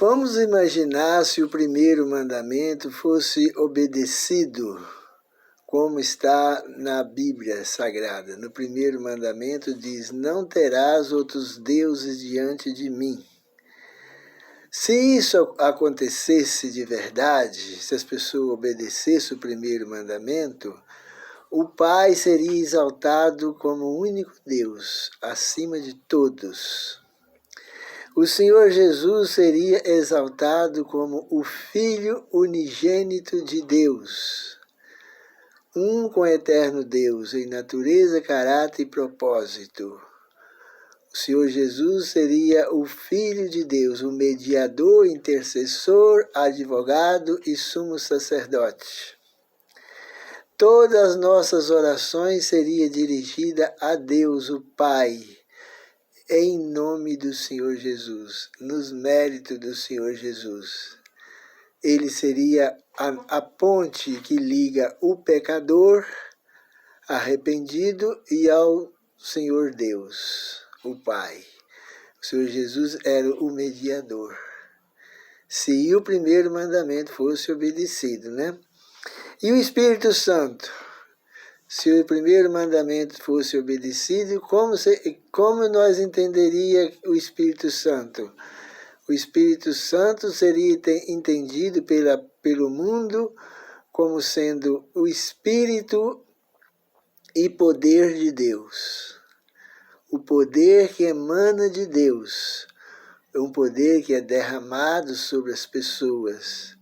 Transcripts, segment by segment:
Vamos imaginar se o primeiro mandamento fosse obedecido, como está na Bíblia Sagrada. No primeiro mandamento diz: não terás outros deuses diante de mim. Se isso acontecesse de verdade, se as pessoas obedecessem o primeiro mandamento, o Pai seria exaltado como o único Deus, acima de todos. O Senhor Jesus seria exaltado como o Filho unigênito de Deus, um com o eterno Deus, em natureza, caráter e propósito. O Senhor Jesus seria o Filho de Deus, o mediador, intercessor, advogado e sumo sacerdote. Todas as nossas orações seriam dirigidas a Deus, o Pai, em nome do Senhor Jesus, nos méritos do Senhor Jesus. Ele seria a ponte que liga o pecador arrependido e ao Senhor Deus, o Pai. O Senhor Jesus era o mediador. Se o primeiro mandamento fosse obedecido, né? E o Espírito Santo? Se o primeiro mandamento fosse obedecido, como nós entenderíamos o Espírito Santo? O Espírito Santo seria entendido pelo mundo como sendo o Espírito e poder de Deus. O poder que emana de Deus. Um poder que é derramado sobre as pessoas.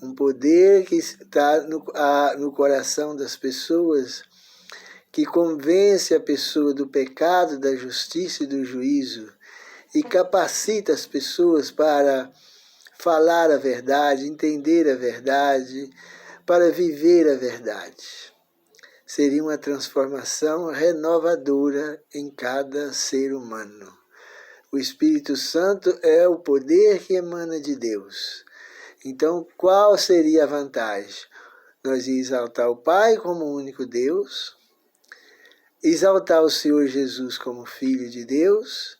Um poder que está no coração das pessoas, que convence a pessoa do pecado, da justiça e do juízo, e capacita as pessoas para falar a verdade, entender a verdade, para viver a verdade. Seria uma transformação renovadora em cada ser humano. O Espírito Santo é o poder que emana de Deus. Então, qual seria a vantagem? Nós íamos exaltar o Pai como o único Deus, exaltar o Senhor Jesus como Filho de Deus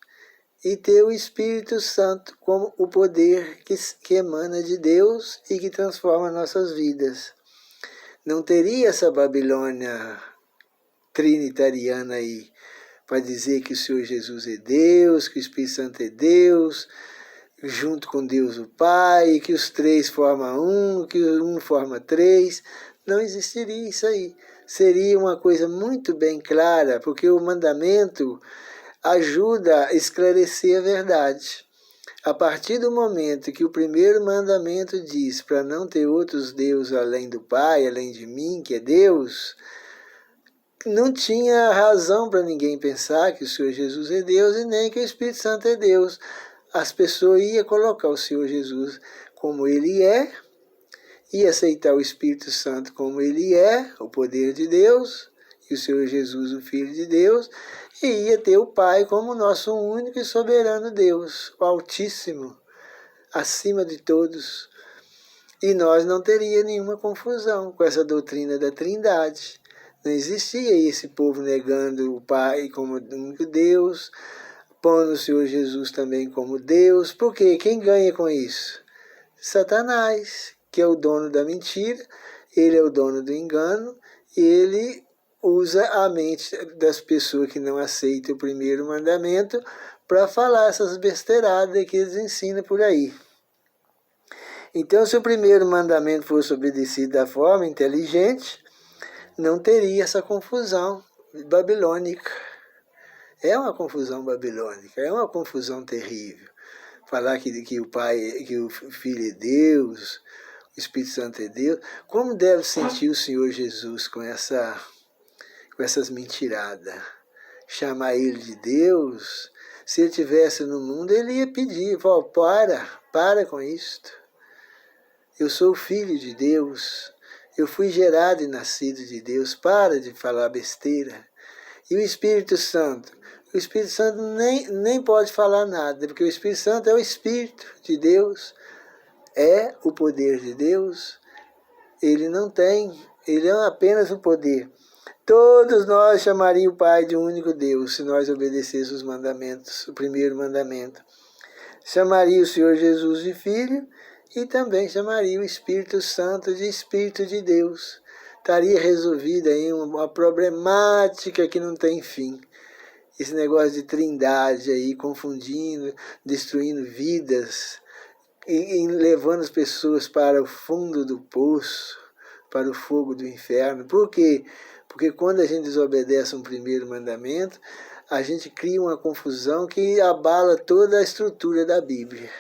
e ter o Espírito Santo como o poder que emana de Deus e que transforma nossas vidas. Não teria essa Babilônia trinitariana aí, para dizer que o Senhor Jesus é Deus, que o Espírito Santo é Deus, junto com Deus o Pai, que os três formam um, que um forma três. Não existiria isso aí. Seria uma coisa muito bem clara, porque o mandamento ajuda a esclarecer a verdade. A partir do momento que o primeiro mandamento diz para não ter outros deuses além do Pai, além de mim, que é Deus, não tinha razão para ninguém pensar que o Senhor Jesus é Deus e nem que o Espírito Santo é Deus. As pessoas iam colocar o Senhor Jesus como Ele é, e aceitar o Espírito Santo como Ele é, o poder de Deus, e o Senhor Jesus, o Filho de Deus, e ia ter o Pai como nosso único e soberano Deus, o Altíssimo, acima de todos. E nós não teríamos nenhuma confusão com essa doutrina da Trindade. Não existia esse povo negando o Pai como o único Deus, pondo o Senhor Jesus também como Deus. Por quê? Quem ganha com isso? Satanás, que é o dono da mentira, ele é o dono do engano, e ele usa a mente das pessoas que não aceitam o primeiro mandamento para falar essas besteiradas que eles ensinam por aí. Então, se o primeiro mandamento fosse obedecido da forma inteligente, não teria essa confusão babilônica. É uma confusão babilônica, é uma confusão terrível. Falar que o Pai, que o Filho é Deus, o Espírito Santo é Deus. Como deve sentir o Senhor Jesus com essas mentiradas? Chamar Ele de Deus? Se Ele estivesse no mundo, Ele ia pedir: para com isto. Eu sou filho de Deus, eu fui gerado e nascido de Deus, para de falar besteira. E o Espírito Santo? O Espírito Santo nem pode falar nada, porque o Espírito Santo é o Espírito de Deus, é o poder de Deus. Ele não tem, ele é apenas o poder. Todos nós chamaríamos o Pai de um único Deus, se nós obedecêssemos os mandamentos, o primeiro mandamento. chamaria o Senhor Jesus de Filho e também chamaria o Espírito Santo de Espírito de Deus. Estaria resolvida aí uma problemática que não tem fim. Esse negócio de trindade aí, confundindo, destruindo vidas, e levando as pessoas para o fundo do poço, para o fogo do inferno. Por quê? Porque quando a gente desobedece um primeiro mandamento, a gente cria uma confusão que abala toda a estrutura da Bíblia.